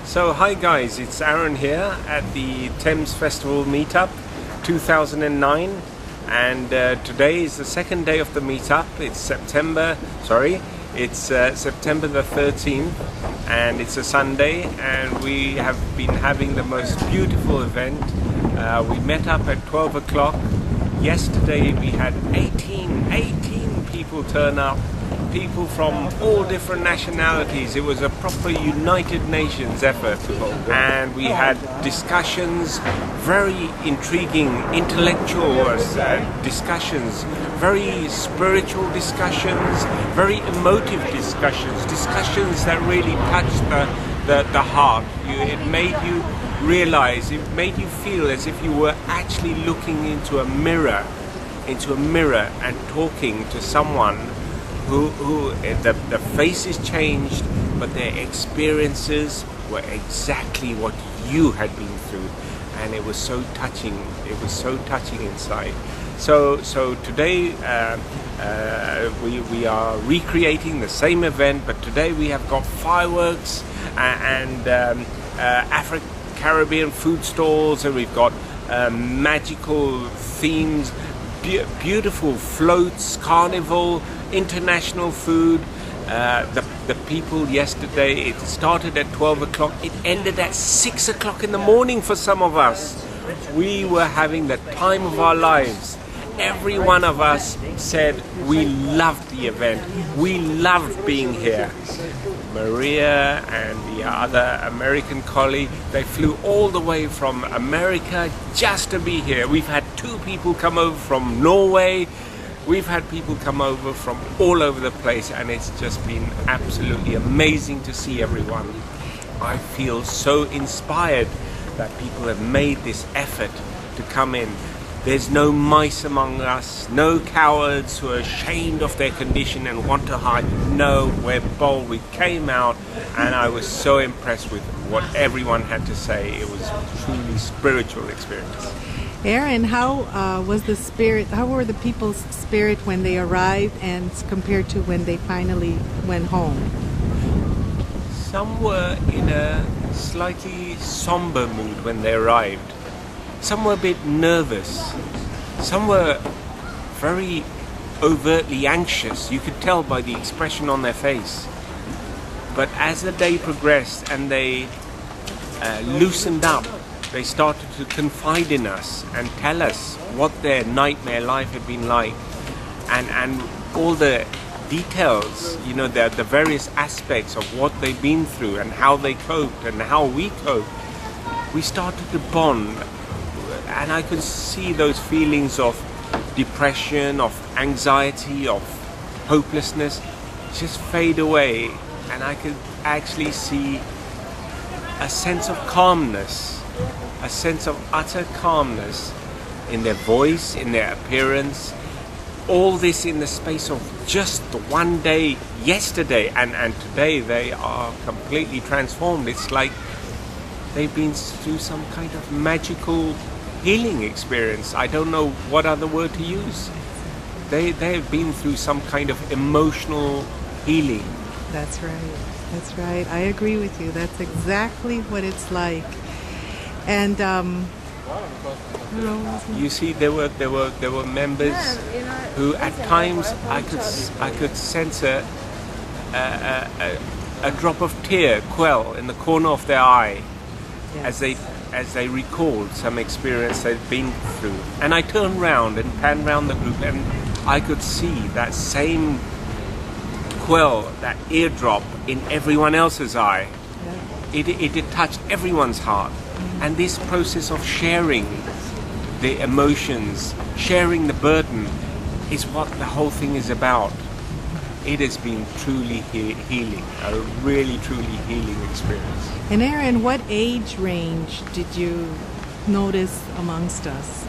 So hi guys, it's Arun here at the Thames Festival Meetup 2009, and today is the second day of the meetup. It's September the 13th, and it's a Sunday, and we have been having the most beautiful event. We met up at 12 o'clock. Yesterday we had 18 people turn up, people from all different nationalities. It was a proper United Nations effort, and we had discussions, very intriguing intellectual discussions, very spiritual discussions, very emotive discussions that really touched the heart. It made you realize, it made you feel as if you were actually looking into a mirror and talking to someone who the faces changed, but their experiences were exactly what you had been through, and it was so touching. It was so touching inside. So today we are recreating the same event, but today we have got fireworks and Afro-Caribbean food stalls, and we've got magical themes, beautiful floats, carnival, international food. The people yesterday, it started at 12 o'clock, it ended at 6 o'clock in the morning for some of us. We were having the time of our lives. Every one of us said we loved the event, we loved being here. Maria and the other American colleague, they flew all the way from America just to be here. We've had 2 people come over from Norway. We've had people come over from all over the place, and it's just been absolutely amazing to see everyone. I feel so inspired that people have made this effort to come in. There's no mice among us, no cowards who are ashamed of their condition and want to hide. No, we're bold. We came out, and I was so impressed with what everyone had to say. It was a truly spiritual experience. Arun, how was the spirit? How were the people's spirit when they arrived, and compared to when they finally went home? Some were in a slightly somber mood when they arrived. Some were a bit nervous. Some were very overtly anxious. You could tell by the expression on their face. But as the day progressed and they loosened up, they started to confide in us and tell us what their nightmare life had been like, and all the details, the various aspects of what they've been through and how they coped and how we coped. We started to bond, and I could see those feelings of depression, of anxiety, of hopelessness just fade away, and I could actually see a sense of calmness, a sense of utter calmness in their voice, in their appearance. All this in the space of just one day yesterday, and today they are completely transformed. It's like they've been through some kind of magical healing experience. I don't know what other word to use. They have been through some kind of emotional healing. That's right. I agree with you. That's exactly what it's like. And you see, there were members who at times I could sense a drop of tear quell in the corner of their eye. Yes. as they recalled some experience they'd been through. And I turned round and panned round the group, and I could see that same quell, that eardrop in everyone else's eye. Yeah. It touched everyone's heart. And this process of sharing the emotions, sharing the burden, is what the whole thing is about. It has been truly healing, a really truly healing experience. And Arun, what age range did you notice amongst us?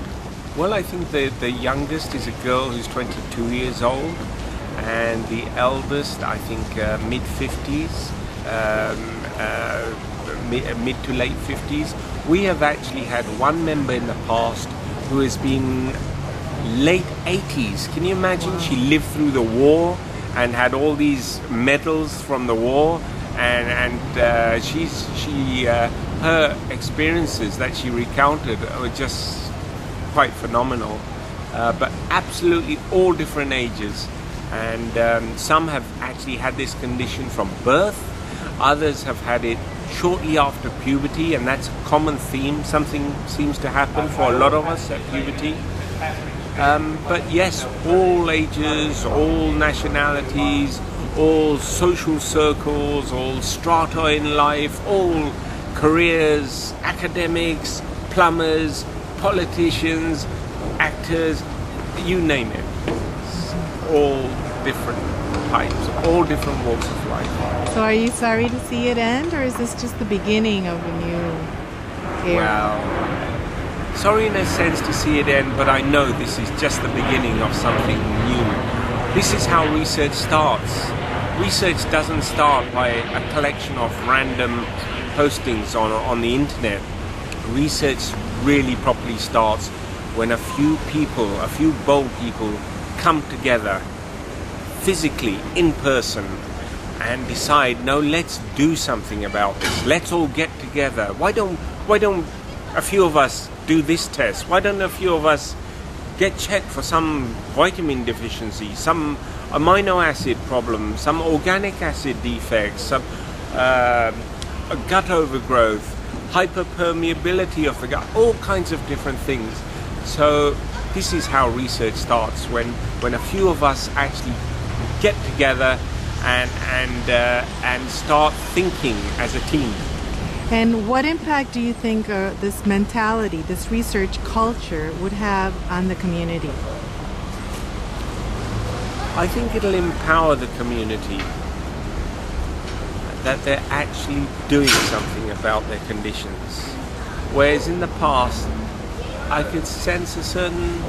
Well, I think the youngest is a girl who's 22 years old, and the eldest, I think, mid-50s, mid to late 50s. We have actually had one member in the past who has been late 80s. Can you imagine? She lived through the war and had all these medals from the war, and her experiences that she recounted were just quite phenomenal. But absolutely all different ages, and some have actually had this condition from birth. Others have had it shortly after puberty, and that's a common theme. Something seems to happen for a lot of us at puberty. But yes, all ages, all nationalities, all social circles, all strata in life, all careers, academics, plumbers, politicians, actors, you name it. All different types, all different walks of life. So are you sorry to see it end, or is this just the beginning of a new era? Well, sorry in a sense to see it end, but I know this is just the beginning of something new. This is how research starts. Research doesn't start by a collection of random postings on the internet. Research really properly starts when a few people, a few bold people, come together physically, in person, and decide, no, let's do something about this. Let's all get together. Why don't a few of us do this test? Why don't a few of us get checked for some vitamin deficiency, some amino acid problem, some organic acid defects, some gut overgrowth, hyperpermeability of the gut, all kinds of different things. So this is how research starts, when a few of us actually get together and start thinking as a team. And what impact do you think this mentality, this research culture would have on the community? I think it'll empower the community, that they're actually doing something about their conditions. Whereas in the past, I could sense a certain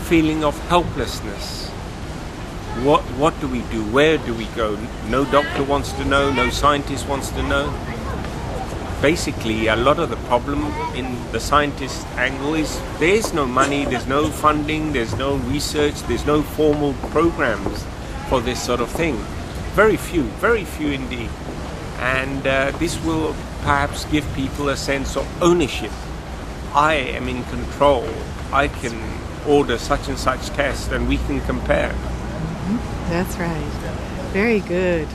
feeling of helplessness. What do we do? Where do we go? No doctor wants to know, no scientist wants to know. Basically, a lot of the problem in the scientist angle is there is no money, there's no funding, there's no research, there's no formal programs for this sort of thing. Very few indeed. And this will perhaps give people a sense of ownership. I am in control. I can order such and such tests and we can compare. That's right. Very good.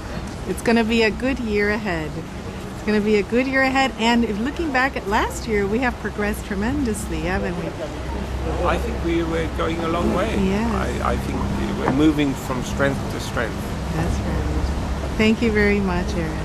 It's going to be a good year ahead. It's going to be a good year ahead. And if looking back at last year, we have progressed tremendously, haven't we? I think we were going a long way. Yes. I think we're moving from strength to strength. That's right. Thank you very much, Arun.